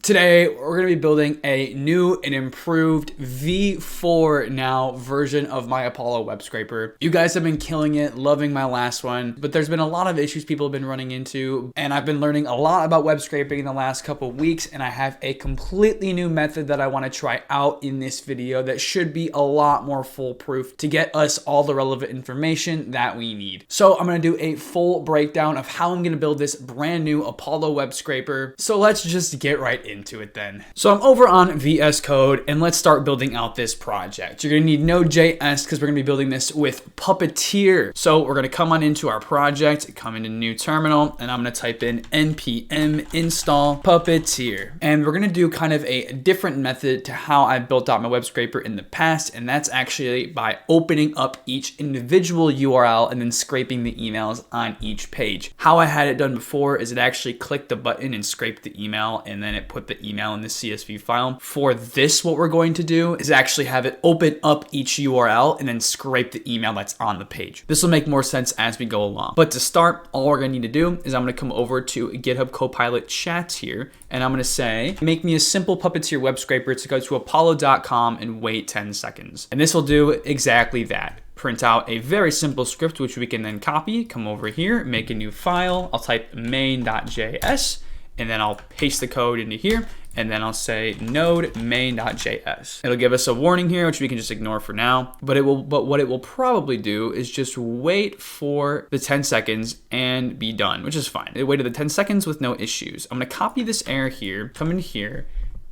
Today, we're going to be building a new and improved V4 now version of my Apollo web scraper. You guys have been killing it, loving my last one, but there's been a lot of issues people have been running into, and I've been learning a lot about web scraping in the last couple of weeks, and I have a completely new method that I want to try out in this video that should be a lot more foolproof to get us all the relevant information that we need. So I'm going to do a full breakdown of how I'm going to build this brand new Apollo web scraper. So let's just get right into it then. So I'm over on VS Code and let's start building out this project. You're gonna need Node.js because we're gonna be building this with Puppeteer. So we're gonna come on into our project, come into new terminal, and I'm gonna type in npm install Puppeteer. And we're gonna do kind of a different method to how I built out my web scraper in the past, and that's actually by opening up each individual URL and then scraping the emails on each page. How I had it done before is it actually clicked the button and scraped the email, and then it put the email in the CSV file. For this, what we're going to do is actually have it open up each URL and then scrape the email that's on the page. This will make more sense as we go along. But to start, all we're gonna need to do is I'm gonna come over to GitHub Copilot Chats here, and I'm gonna say, make me a simple Puppeteer web scraper to go to apollo.com and wait 10 seconds. And this will do exactly that. Print out a very simple script, which we can then copy, come over here, make a new file. I'll type main.js, and then I'll paste the code into here, and then I'll say node main.js. It'll give us a warning here, which we can just ignore for now, but what it will probably do is just wait for the 10 seconds and be done, which is fine. It waited the 10 seconds with no issues. I'm gonna copy this error here, come in here,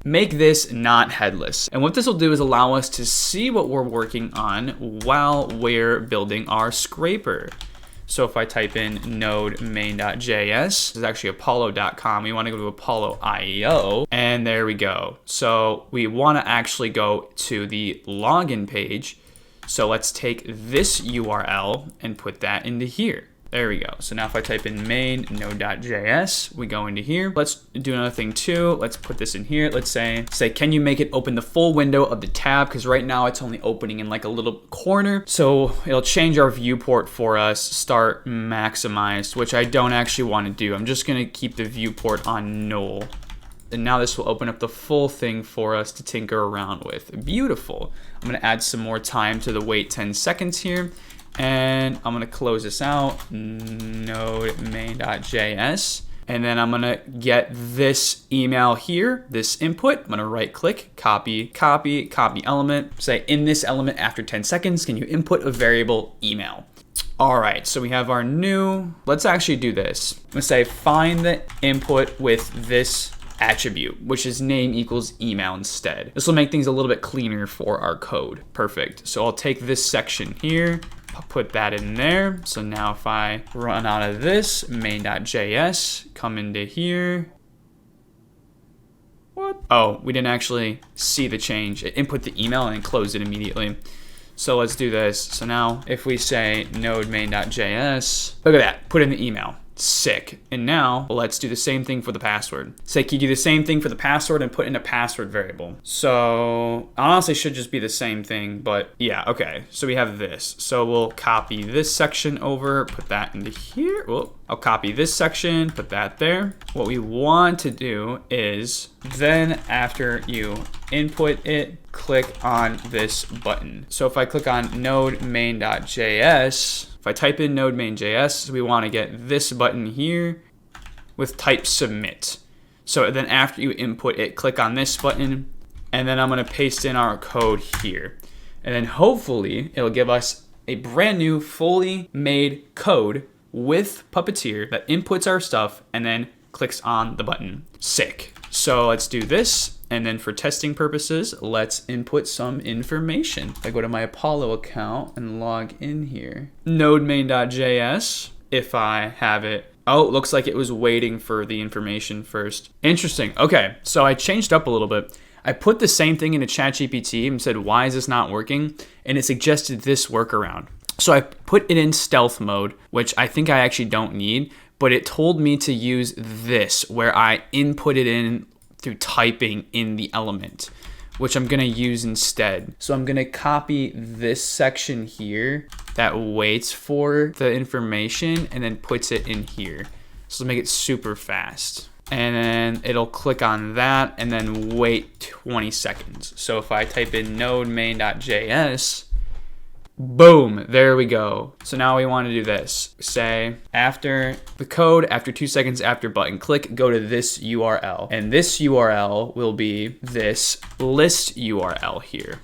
make this not headless. And what this will do is allow us to see what we're working on while we're building our scraper. So if I type in node main.js, this is actually apollo.com. We want to go to apollo.io, and there we go. So we want to actually go to the login page. So let's take this URL and put that into here. There we go. So now if I type in main node.js, we go into here. Let's do another thing too. Let's put this in here. Let's say, can you make it open the full window of the tab? Because right now it's only opening in like a little corner. So it'll change our viewport for us, start maximized, which I don't actually want to do. I'm just going to keep the viewport on null. And now this will open up the full thing for us to tinker around with. Beautiful. I'm going to add some more time to the wait 10 seconds here. And I'm gonna close this out, node main.js, and then I'm gonna get this email here, this input. I'm gonna right click, copy element, say in this element after 10 seconds, can you input a variable email? All right, so we have our new, let's actually do this. I'm gonna say find the input with this attribute, which is name equals email instead. This will make things a little bit cleaner for our code. Perfect. So I'll take this section here, I'll put that in there. So now if I run out of this, main.js, come into here. What? Oh, we didn't actually see the change. It input the email and closed it immediately. So let's do this. So now if we say node main.js, look at that, put in the email. Sick. And now let's do the same thing for the password. Say, can you do the same thing for the password and put in a password variable? So honestly, should just be the same thing, but yeah, okay. So we have this. So we'll copy this section over, put that into here. Well, I'll copy this section, put that there. What we want to do is then after you input it, click on this button. So if I click on node main.js, if I type in node main.js, we want to get this button here with type submit. So then after you input it, click on this button, and then I'm going to paste in our code here. And then hopefully it'll give us a brand new fully made code with Puppeteer that inputs our stuff and then clicks on the button. Sick. So let's do this. And then for testing purposes, let's input some information. I go to my Apollo account and log in here. Node main.js, if I have it. Oh, it looks like it was waiting for the information first. Interesting. Okay, so I changed up a little bit. I put the same thing into ChatGPT and said, why is this not working? And it suggested this workaround. So I put it in stealth mode, which I think I actually don't need, but it told me to use this where I input it in through typing in the element, which I'm gonna use instead. So I'm gonna copy this section here that waits for the information and then puts it in here. So make it super fast. and then it'll click on that and then wait 20 seconds. So if I type in node main.js, boom, there we go. So now we want to do this. Say after the code, after 2 seconds after button click, go to this URL. And this URL will be this list URL here.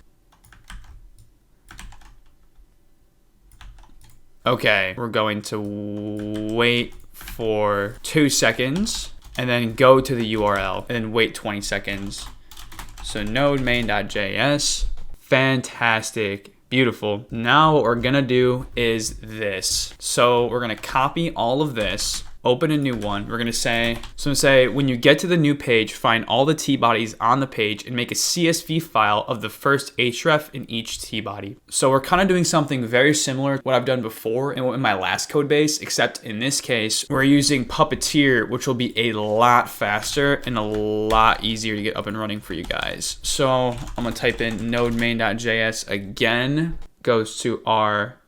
Okay, we're going to wait for 2 seconds and then go to the URL and then wait 20 seconds. So node main.js, fantastic. Beautiful. Now what we're gonna do is this. So we're gonna copy all of this, open a new one. We're gonna say, when you get to the new page, find all the T-bodies on the page and make a CSV file of the first href in each T-body. So we're kind of doing something very similar to what I've done before in my last code base, except in this case, we're using Puppeteer, which will be a lot faster and a lot easier to get up and running for you guys. So I'm gonna type in node main.js again, goes to our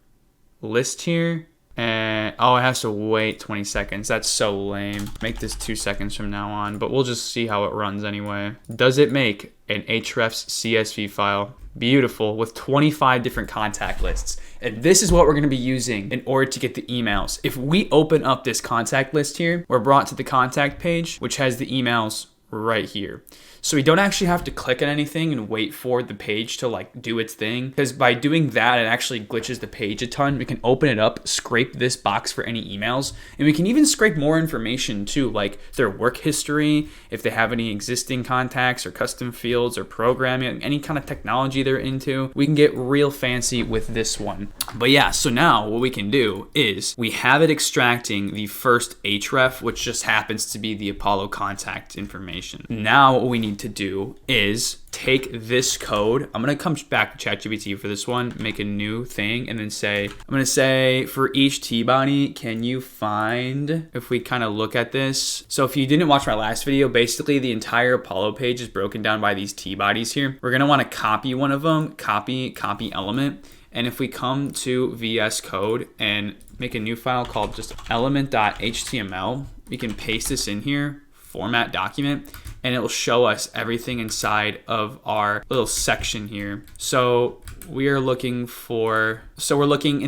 list here. And oh, it has to wait 20 seconds. That's so lame. Make this 2 seconds from now on, but we'll just see how it runs anyway. Does it make an hrefs CSV file? Beautiful, with 25 different contact lists. And this is what we're gonna be using in order to get the emails. If we open up this contact list here, we're brought to the contact page, which has the emails right here. So we don't actually have to click on anything and wait for the page to like do its thing, because by doing that, it actually glitches the page a ton. We can open it up, scrape this box for any emails, and we can even scrape more information too, like their work history, if they have any existing contacts or custom fields or programming, any kind of technology they're into. We can get real fancy with this one. But yeah, so now what we can do is we have it extracting the first href, which just happens to be the Apollo contact information. Now what we need to do is take this code. I'm gonna come back to ChatGPT for this one, make a new thing, and then say, I'm gonna say for each T-body, can you find, if we kind of look at this. So if you didn't watch my last video, basically the entire Apollo page is broken down by these T-bodies here. We're gonna wanna copy one of them, copy element. And if we come to VS Code and make a new file called just element.html, we can paste this in here, format document, and it will show us everything inside of our little section here. So we're looking in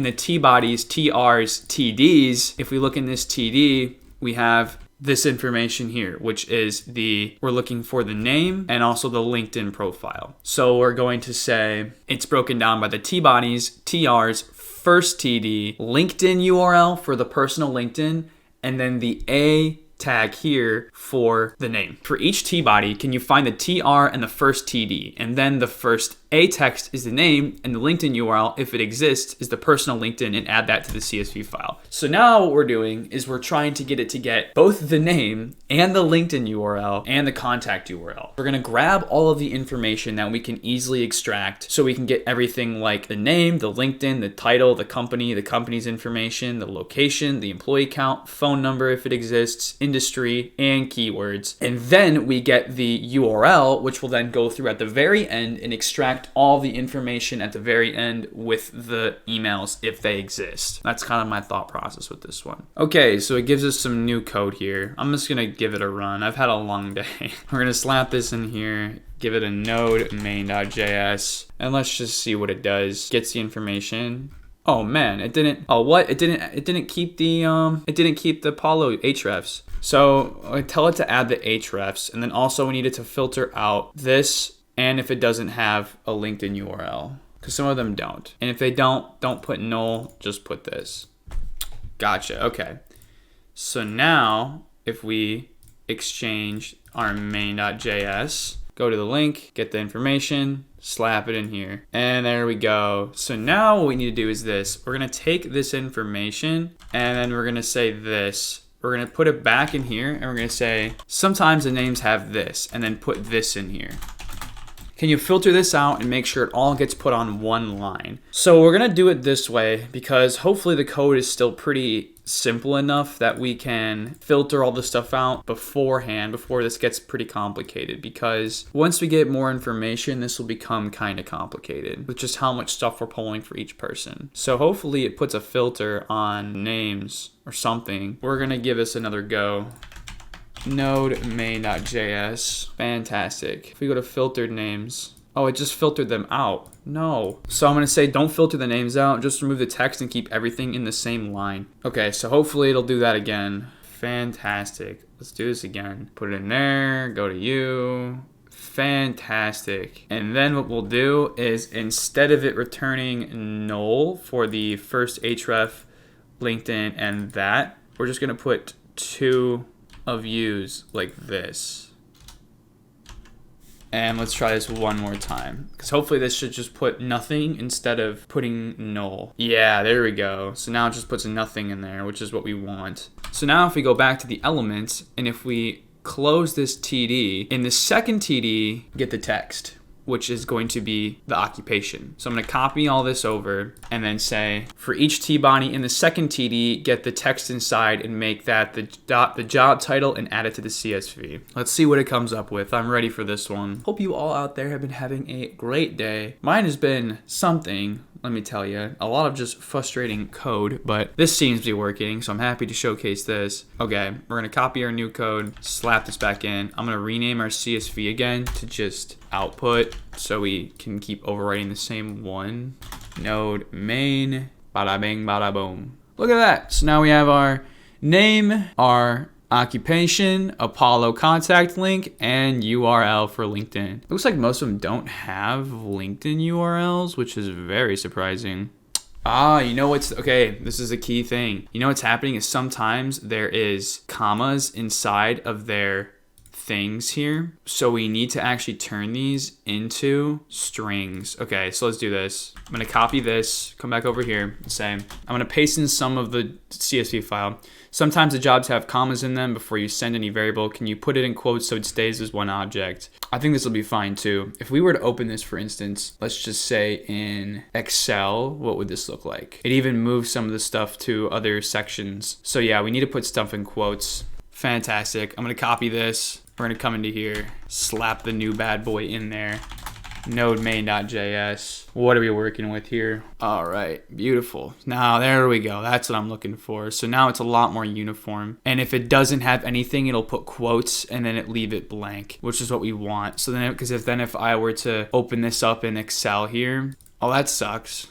the T-bodies, TRs, TDs. If we look in this TD, we have this information here, which is we're looking for the name and also the LinkedIn profile. So we're going to say it's broken down by the T-bodies, TRs, first TD, LinkedIn URL for the personal LinkedIn, and then the A tag here for the name. For each T-body, can you find the TR and the first TD? And then the first A text is the name, and the LinkedIn URL, if it exists, is the personal LinkedIn, and add that to the CSV file. So now what we're doing is we're trying to get it to get both the name and the LinkedIn URL and the contact URL. We're gonna grab all of the information that we can easily extract so we can get everything like the name, the LinkedIn, the title, the company's information, the location, the employee count, phone number if it exists, industry, and keywords. And then we get the URL, which will then go through at the very end and extract all the information at the very end with the emails if they exist. That's kind of my thought process with this one. Okay, so it gives us some new code here. I'm just gonna give it a run. I've had a long day. We're gonna slap this in here, give it a node main.js, and let's just see what it does. Gets the information. Oh man, it didn't. Oh what? It didn't keep the Apollo hrefs. So I tell it to add the hrefs, and then also we need it to filter out this, and if it doesn't have a LinkedIn URL, because some of them don't. And if they don't put null, just put this. Gotcha, okay. So now if we exchange our main.js, go to the link, get the information, slap it in here, and there we go. So now what we need to do is this. We're gonna take this information, and then we're gonna say this. We're gonna put it back in here, and we're gonna say, sometimes the names have this, and then put this in here. Can you filter this out and make sure it all gets put on one line? So we're gonna do it this way because hopefully the code is still pretty simple enough that we can filter all the stuff out beforehand before this gets pretty complicated, because once we get more information, this will become kind of complicated with just how much stuff we're pulling for each person. So hopefully it puts a filter on names or something. We're gonna give this another go. node main.js. Fantastic. If we go to filtered names, oh, it just filtered them out. No. So I'm going to say don't filter the names out. Just remove the text and keep everything in the same line. Okay, so hopefully it'll do that again. Fantastic. Let's do this again. Put it in there. Go to you. Fantastic. And then what we'll do is instead of it returning null for the first href, LinkedIn, and that, we're just going to put 2 of yous like this. And let's try this one more time, because hopefully this should just put nothing instead of putting null. Yeah, there we go. So now it just puts nothing in there, which is what we want. So now if we go back to the elements, and if we close this TD, in the second TD, get the text, which is going to be the occupation. So I'm going to copy all this over and then say for each T-body in the second TD, get the text inside and make that the job title and add it to the CSV. Let's see what it comes up with. I'm ready for this one. Hope you all out there have been having a great day. Mine has been something. Let me tell you, a lot of just frustrating code, but this seems to be working, so I'm happy to showcase this. Okay, we're gonna copy our new code, slap this back in. I'm gonna rename our CSV again to just output so we can keep overwriting the same one. Node main, bada bing, bada boom. Look at that. So now we have our name, our occupation, Apollo contact link, and URL for LinkedIn. Looks like most of them don't have LinkedIn URLs, which is very surprising. You know what's, okay, this is a key thing. You know what's happening is sometimes there is commas inside of their things here. So we need to actually turn these into strings. Okay, so let's do this. I'm gonna copy this, come back over here and say, I'm gonna paste in some of the CSV file. Sometimes the jobs have commas in them before you send any variable. Can you put it in quotes so it stays as one object? I think this will be fine too. If we were to open this, for instance, let's just say in Excel, what would this look like? It even moves some of the stuff to other sections. So yeah, we need to put stuff in quotes. Fantastic. I'm gonna copy this. We're gonna come into here, slap the new bad boy in there. Node main.js. What are we working with here? All right, beautiful. Now there we go. That's what I'm looking for. So now it's a lot more uniform. And if it doesn't have anything, it'll put quotes and then it leave it blank, which is what we want. So then, because if I were to open this up in Excel here, oh, that sucks.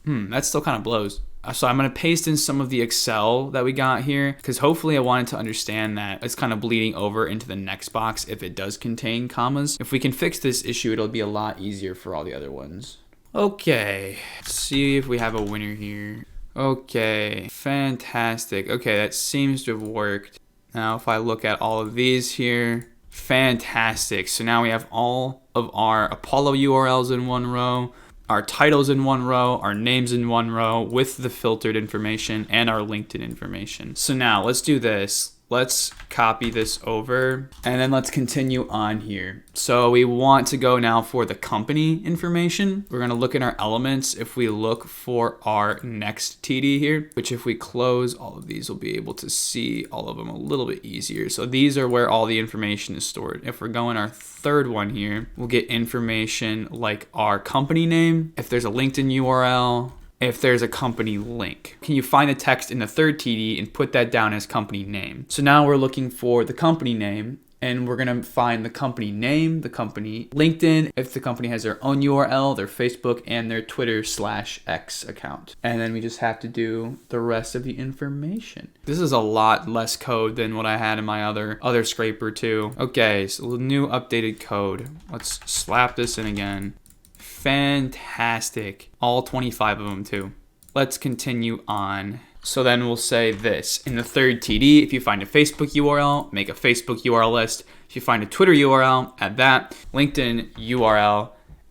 That still kind of blows. So I'm going to paste in some of the Excel that we got here because hopefully I wanted to understand that it's kind of bleeding over into the next box if it does contain commas. If we can fix this issue, it'll be a lot easier for all the other ones. Okay, let's see if we have a winner here. Okay, fantastic. Okay, that seems to have worked. Now if I look at all of these here, fantastic. So now we have all of our Apollo URLs in one row, our titles in one row, our names in one row with the filtered information and our LinkedIn information. So now let's do this. Let's copy this over and then let's continue on here. So we want to go now for the company information. We're gonna look in our elements. If we look for our next TD here, which if we close all of these, we'll be able to see all of them a little bit easier. So these are where all the information is stored. If we're going our third one here, we'll get information like our company name, if there's a LinkedIn URL, if there's a company link. Can you find the text in the third TD and put that down as company name? So now we're looking for the company name and we're gonna find the company name, the company LinkedIn, if the company has their own URL, their Facebook, and their Twitter/X account. And then we just have to do the rest of the information. This is a lot less code than what I had in my other scraper too. Okay, so new updated code. Let's slap this in again. Fantastic. All 25 of them too. Let's continue on. So then we'll say this. In the third TD, if you find a Facebook URL, make a Facebook URL list. If you find a Twitter URL, add that. LinkedIn URL,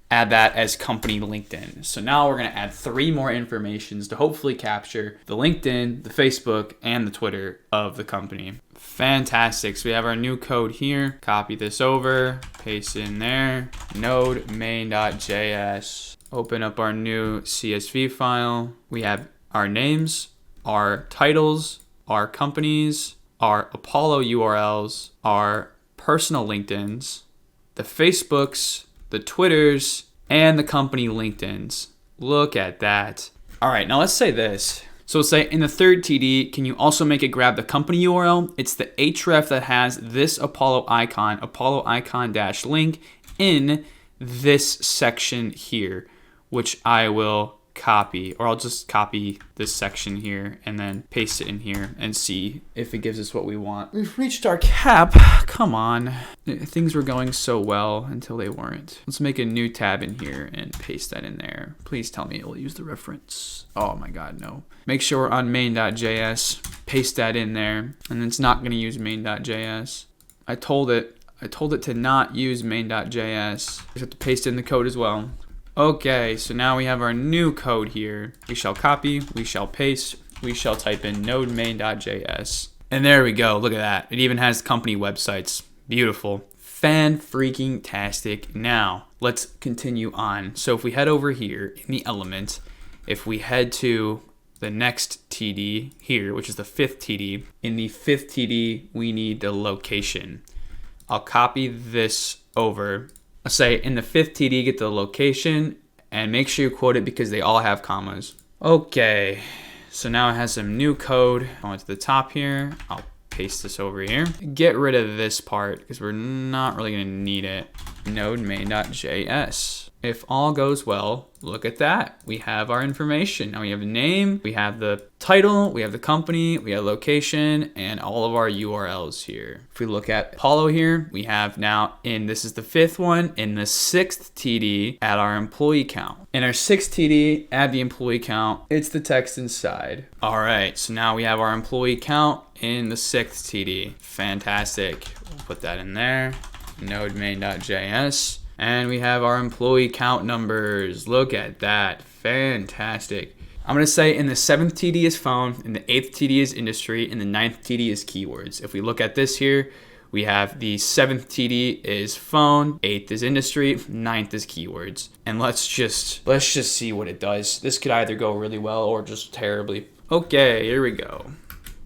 add that as company LinkedIn. So now we're gonna add 3 more informations to hopefully capture the LinkedIn, the Facebook, and the Twitter of the company. Fantastic. So we have our new code here. Copy this over, paste in there. Node main.js. Open up our new CSV file. We have our names, our titles, our companies, our Apollo URLs, our personal LinkedIns, the Facebooks, the Twitters, and the company LinkedIns. Look at that. All right, now let's say this. So we'll say in the third TD, can you also make it grab the company URL? It's the href that has this Apollo icon dash link in this section here, which I will copy, or I'll just copy this section here and then paste it in here and see if it gives us what we want. We've reached our cap. Come on. Things were going so well until they weren't. Let's make a new tab in here and paste that in there. Please tell me it will use the reference. Oh my God, no. Make sure we're on main.js, paste that in there, and it's not gonna use main.js. I told it to not use main.js. We have to paste in the code as well. Okay, so now we have our new code here. We shall copy, we shall paste, we shall type in node main.js. And there we go, look at that. It even has company websites. Beautiful. Fan-freaking-tastic. Now, let's continue on. So if we head over here in the element, if we head to the next TD here, which is the 5th TD, in the 5th TD, we need the location. I'll copy this over. I'll say in the 5th TD, get the location and make sure you quote it because they all have commas. Okay, so now it has some new code. Going to the top here, I'll paste this over here. Get rid of this part because we're not really gonna need it. Node main.js. If all goes well, look at that. We have our information. Now we have a name, we have the title, we have the company, we have location, and all of our URLs here. If we look at Apollo here, we have now this is the 5th one, in the 6th TD, add our employee count. In our 6th TD, add the employee count. It's the text inside. All right, so now we have our employee count in the 6th TD. Fantastic. We'll put that in there. Node main.js. And we have our employee count numbers. Look at that. Fantastic. I'm going to say in the 7th TD is phone, in the 8th TD is industry, and the 9th TD is keywords. If we look at this here, we have the 7th TD is phone, 8th is industry, 9th is keywords. And let's just see what it does. This could either go really well or just terribly. Okay, here we go.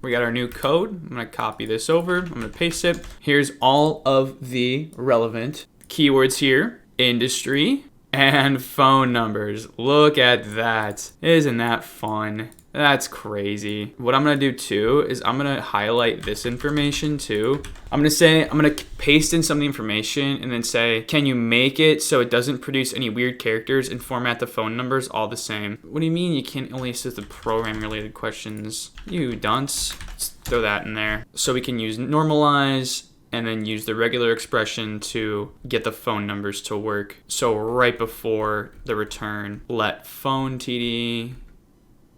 We got our new code. I'm going to copy this over. I'm going to paste it. Here's all of the relevant keywords here, industry, and phone numbers. Look at that. Isn't that fun? That's crazy. What I'm gonna do too is I'm gonna highlight this information too. I'm gonna paste in some of the information and then say, can you make it so it doesn't produce any weird characters and format the phone numbers all the same? What do you mean you can't only assist the program related questions? You dunce. Let's throw that in there. So we can use normalize and then use the regular expression to get the phone numbers to work. So right before the return, let phone TD.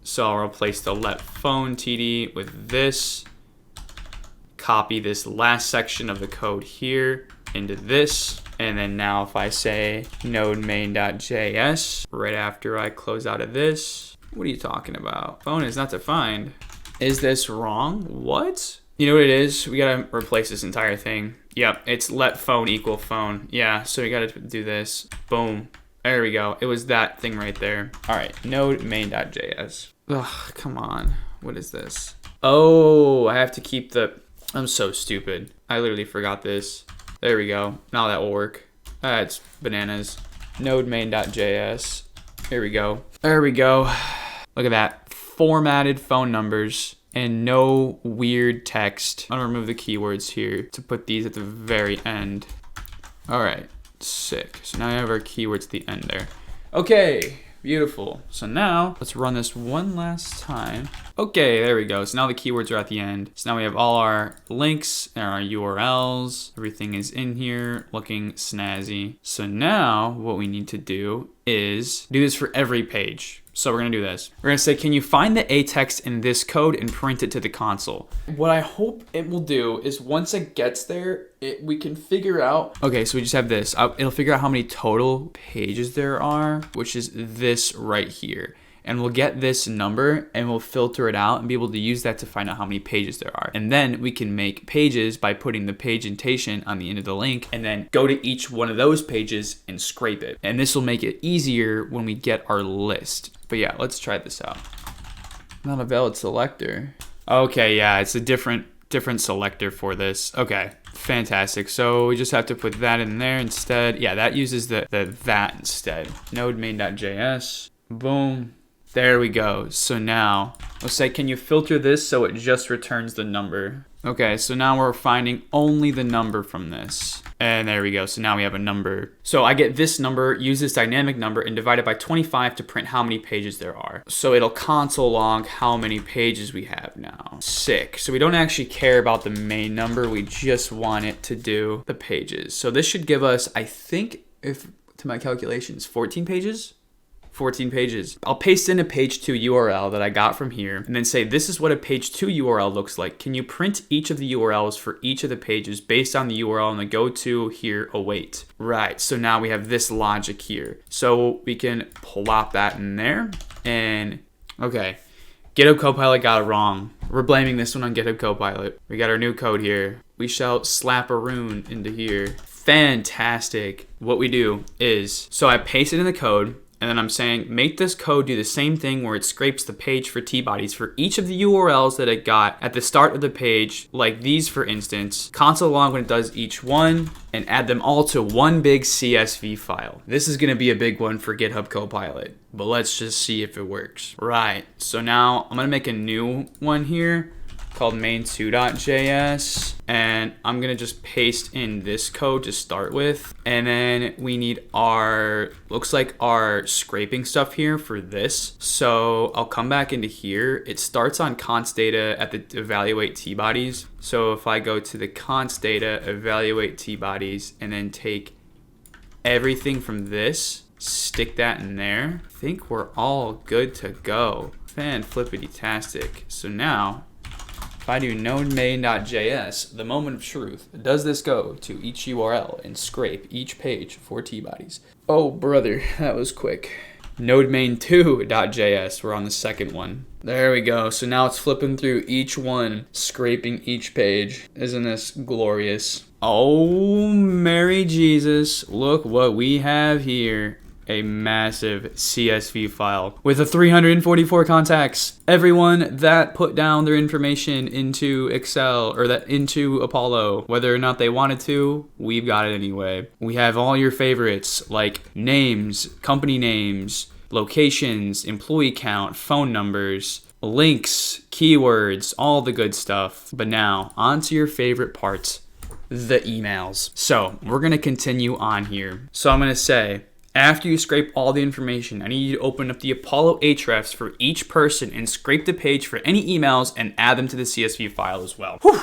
So I'll replace the let phone TD with this. Copy this last section of the code here into this. And then now if I say node main.js, right after I close out of this, what are you talking about? Phone is not defined. Is this wrong? What? You know what it is? We gotta replace this entire thing. Yep, it's let phone equal phone. Yeah, so we gotta do this. Boom. There we go. It was that thing right there. All right, node main.js. Ugh, come on. What is this? Oh, I have to keep the... I'm so stupid. I literally forgot this. There we go. Now that will work. That's bananas. Node main.js. Here we go. There we go. Look at that. Formatted phone numbers. And no weird text. I'm gonna remove the keywords here to put these at the very end. All right, sick. So now I have our keywords at the end there. Okay, beautiful. So now let's run this one last time. Okay, there we go. So now the keywords are at the end. So now we have all our links and our URLs. Everything is in here looking snazzy. So now what we need to do is do this for every page. So we're gonna do this. We're gonna say, can you find the A text in this code and print it to the console? What I hope it will do is once it gets there, we can figure out, okay, so we just have this. It'll figure out how many total pages there are, which is this right here. And we'll get this number and we'll filter it out and be able to use that to find out how many pages there are. And then we can make pages by putting the page indentation on the end of the link and then go to each one of those pages and scrape it. And this will make it easier when we get our list. But yeah, let's try this out. Not a valid selector. Okay, yeah, it's a different selector for this. Okay, fantastic. So we just have to put that in there instead. Yeah, that uses the that instead. Node main.js. Boom. There we go. So now, let's say, can you filter this so it just returns the number? Okay, so now we're finding only the number from this. And there we go. So now we have a number. So I get this number, use this dynamic number, and divide it by 25 to print how many pages there are. So it'll console log how many pages we have now. Sick. So we don't actually care about the main number. We just want it to do the pages. So this should give us, I think, if to my calculations, 14 pages? 14 pages. I'll paste in a page 2 URL that I got from here and then say, this is what a page 2 URL looks like. Can you print each of the URLs for each of the pages based on the URL and the go to here await? Right, so now we have this logic here. So we can plop that in there and okay. GitHub Copilot got it wrong. We're blaming this one on GitHub Copilot. We got our new code here. We shall slap a rune into here. Fantastic. What we do is, so I paste it in the code, and then I'm saying, make this code do the same thing where it scrapes the page for T-bodies for each of the URLs that it got at the start of the page, like these for instance, console log when it does each one, and add them all to one big CSV file. This is gonna be a big one for GitHub Copilot, but let's just see if it works. Right, so now I'm gonna make a new one here called main2.js, and I'm gonna just paste in this code to start with, and then we need our, looks like our scraping stuff here for this. So I'll come back into here. It starts on const data at the evaluate T-bodies. So if I go to the const data, evaluate T-bodies, and then take everything from this, stick that in there, I think we're all good to go. Fan flippity-tastic. So now, if I do node main.js, the moment of truth, does this go to each URL and scrape each page for T-bodies? Oh, brother, that was quick. Node main2.js, we're on the second one. There we go. So now it's flipping through each one, scraping each page. Isn't this glorious? Oh, Mary Jesus, look what we have here. A massive CSV file with a 344 contacts. Everyone that put down their information into Excel or that into Apollo, whether or not they wanted to, we've got it anyway. We have all your favorites like names, company names, locations, employee count, phone numbers, links, keywords, all the good stuff. But now on to your favorite parts, the emails. So we're gonna continue on here. So I'm gonna say, after you scrape all the information, I need you to open up the Apollo hrefs for each person and scrape the page for any emails and add them to the CSV file as well. Whew.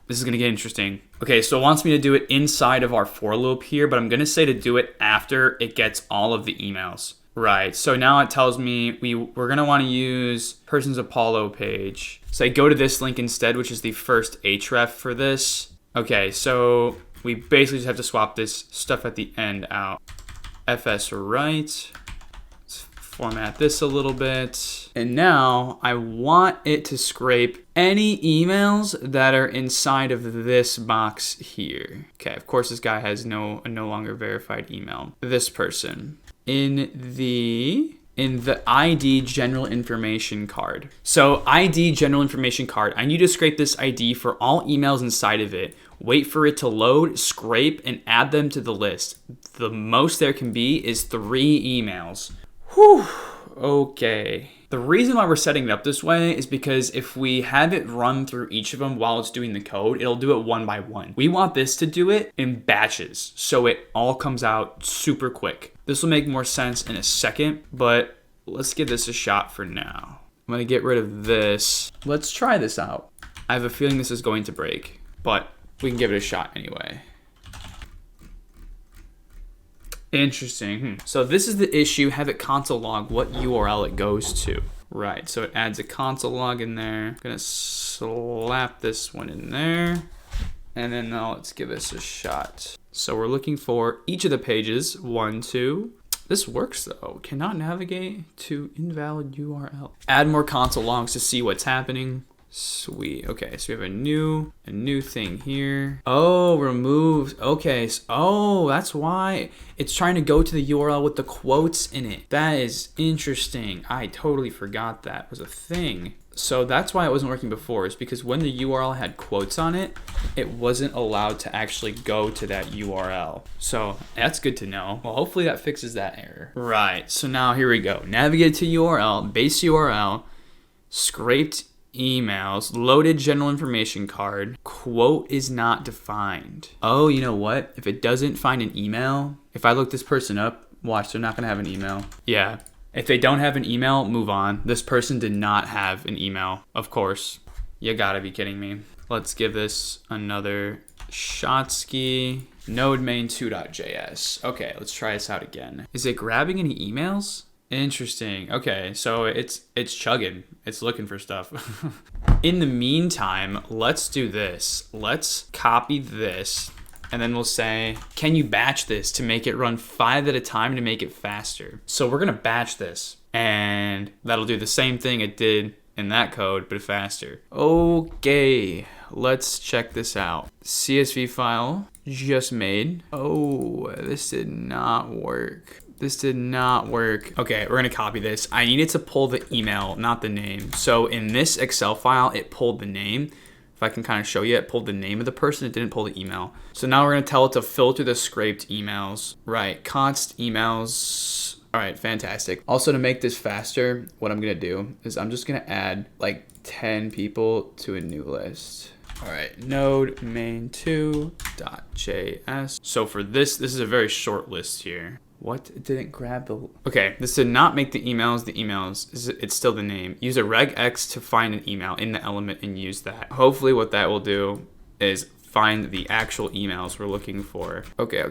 This is gonna get interesting. Okay, so it wants me to do it inside of our for loop here, but I'm gonna say to do it after it gets all of the emails. Right, so now it tells me we're gonna wanna use person's Apollo page. So I go to this link instead, which is the first href for this. Okay, so we basically just have to swap this stuff at the end out. FS right, let's format this a little bit. And now I want it to scrape any emails that are inside of this box here. Okay, of course this guy has no longer verified email. This person in the ID general information card. So ID general information card, I need to scrape this ID for all emails inside of it. Wait for it to load, scrape, and add them to the list. The most there can be is 3 emails. Whew, okay. The reason why we're setting it up this way is because if we have it run through each of them while it's doing the code, it'll do it one by one. We want this to do it in batches, so it all comes out super quick. This will make more sense in a second, but let's give this a shot for now. I'm gonna get rid of this. Let's try this out. I have a feeling this is going to break, but we can give it a shot anyway. Interesting. So this is the issue. Have it console log what URL it goes to. Right, so it adds a console log in there. I'm gonna slap this one in there. And then now let's give this a shot. So we're looking for each of the pages, 1, 2. This works though. Cannot navigate to invalid URL. Add more console logs to see what's happening. Sweet. Okay, so we have a new thing here. Oh, removes. Okay. Oh, that's why it's trying to go to the URL with the quotes in it. That is interesting. I totally forgot that was a thing. So that's why it wasn't working before, is because when the URL had quotes on it, it wasn't allowed to actually go to that URL. So that's good to know. Well, hopefully that fixes that error. Right, so now here we go. Navigate to URL, base URL, scraped emails, loaded general information card, quote is not defined. Oh, you know what? If it doesn't find an email, if I look this person up, watch, they're not gonna have an email. Yeah. If they don't have an email, move on. This person did not have an email, of course. You gotta be kidding me. Let's give this another Shotsky node main2.js. Okay, let's try this out again. Is it grabbing any emails? Interesting. Okay, so it's chugging. It's looking for stuff. In the meantime, let's do this. Let's copy this. And then we'll say, can you batch this to make it run 5 at a time to make it faster? So we're gonna batch this, and that'll do the same thing it did in that code, but faster. Okay, let's check this out. CSV file just made. Oh, this did not work. This did not work. Okay, we're gonna copy this. I needed to pull the email, not the name. So in this Excel file, it pulled the name. If I can kind of show you, it pulled the name of the person, it didn't pull the email. So now we're gonna tell it to filter the scraped emails. Right, const emails. All right, fantastic. Also, to make this faster, what I'm gonna do is I'm just gonna add like 10 people to a new list. All right, node main2.js. So for this is a very short list here. What didn't grab the... Okay, this did not make the emails. It's still the name. Use a regex to find an email in the element and use that. Hopefully what that will do is find the actual emails we're looking for. Okay.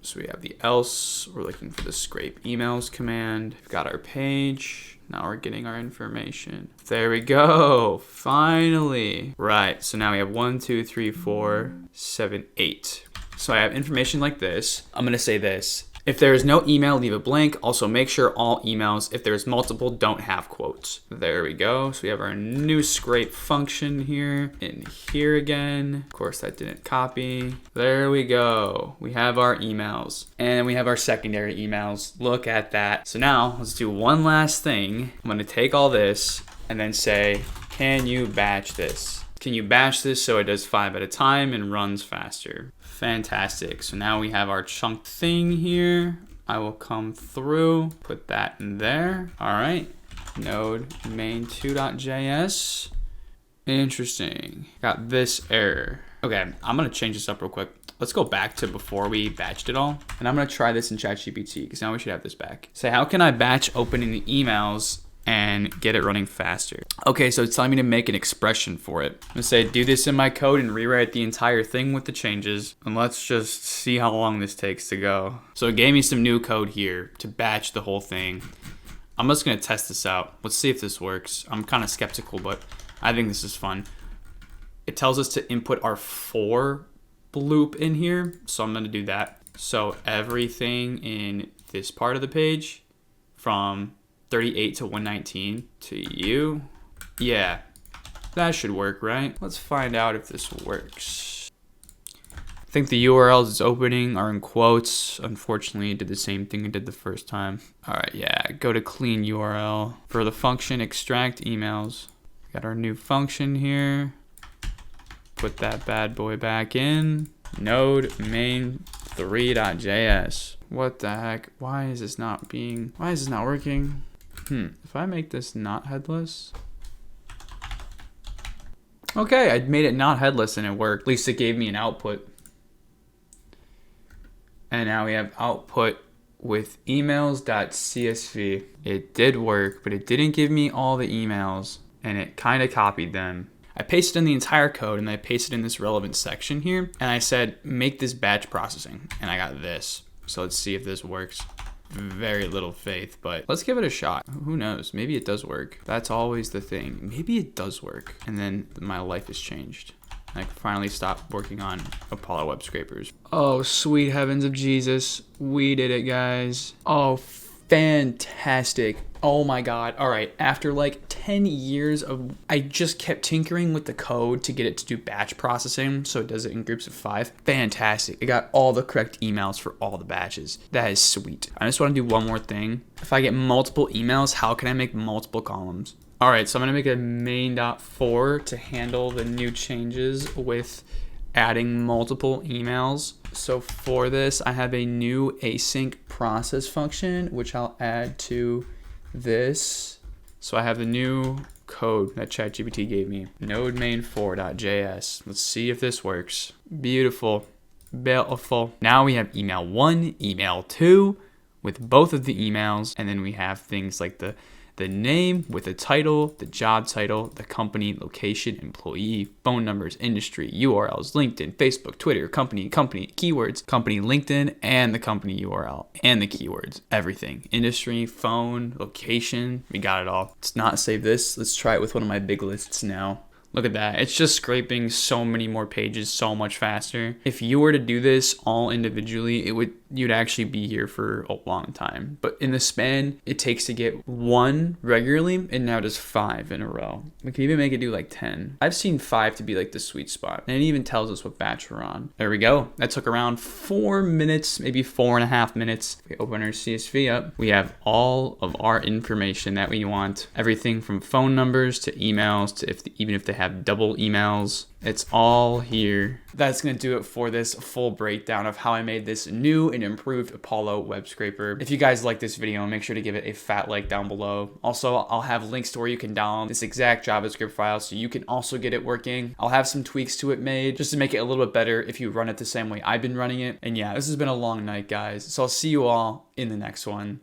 So we have the else. We're looking for the scrape emails command. We've got our page. Now we're getting our information. There we go. Finally. Right, so now we have 1, 2, 3, 4, 7, 8. So I have information like this. I'm gonna say this. If there is no email, leave it blank. Also make sure all emails, if there's multiple, don't have quotes. There we go. So we have our new scrape function here in here again. Of course that didn't copy. There we go. We have our emails and we have our secondary emails. Look at that. So now let's do one last thing. I'm gonna take all this and then say, can you batch this? Can you batch this so it does 5 at a time and runs faster? Fantastic. So now we have our chunk thing here. I will come through, put that in there. All right, node main2.js. Interesting. Got this error. Okay, I'm gonna change this up real quick. Let's go back to before we batched it all. And I'm gonna try this in ChatGPT because now we should have this back. Say, how can I batch opening the emails and get it running faster? Okay, so it's telling me to make an expression for it. I'm gonna say, do this in my code and rewrite the entire thing with the changes. And let's just see how long this takes to go. So it gave me some new code here to batch the whole thing. I'm just gonna test this out. Let's see if this works. I'm kind of skeptical, but I think this is fun. It tells us to input our for loop in here. So I'm gonna do that. So everything in this part of the page from 38 to 119 to you. Yeah, that should work, right? Let's find out if this works. I think the URLs it's opening are in quotes. Unfortunately, it did the same thing it did the first time. All right, yeah, go to clean URL. For the function extract emails, got our new function here. Put that bad boy back in. Node main3.js. What the heck? Why is this not working? If I make this not headless. Okay, I made it not headless and it worked. At least it gave me an output. And now we have output with emails.csv. It did work, but it didn't give me all the emails and it kind of copied them. I pasted in the entire code and I pasted in this relevant section here and I said, make this batch processing. And I got this. So let's see if this works. Very little faith, but let's give it a shot. Who knows? Maybe it does work. That's always the thing. Maybe it does work. And then my life has changed. I can finally stop working on Apollo web scrapers. Oh, sweet heavens of Jesus. We did it, guys. Oh, fantastic. Oh my God. All right. After like 10 years of, I just kept tinkering with the code to get it to do batch processing. So it does it in groups of 5. Fantastic. I got all the correct emails for all the batches. That is sweet. I just want to do one more thing. If I get multiple emails, how can I make multiple columns? All right. So I'm going to make a main.4 to handle the new changes with adding multiple emails. So for this, I have a new async process function, which I'll add to this. So I have the new code that ChatGPT gave me, node main4.js. Let's see if this works. Beautiful, beautiful. Now we have email 1, email 2 with both of the emails. And then we have things like the name with the title, the job title, the company, location, employee, phone numbers, industry, URLs, LinkedIn, Facebook, Twitter, company, keywords, company, LinkedIn, and the company URL, and the keywords, everything. Industry, phone, location, we got it all. Let's not save this. Let's try it with one of my big lists now. Look at that. It's just scraping so many more pages so much faster. If you were to do this all individually, you'd actually be here for a long time. But in the span it takes to get 1 regularly, and now does 5 in a row. We can even make it do like 10. I've seen 5 to be like the sweet spot. And it even tells us what batch we're on. There we go. That took around 4 minutes, maybe 4.5 minutes. We open our CSV up. We have all of our information that we want. Everything from phone numbers to emails to even if they have double emails. It's all here. That's going to do it for this full breakdown of how I made this new and improved Apollo web scraper. If you guys like this video, make sure to give it a fat like down below. Also, I'll have links to where you can download this exact JavaScript file so you can also get it working. I'll have some tweaks to it made just to make it a little bit better if you run it the same way I've been running it. And yeah, this has been a long night, guys. So I'll see you all in the next one.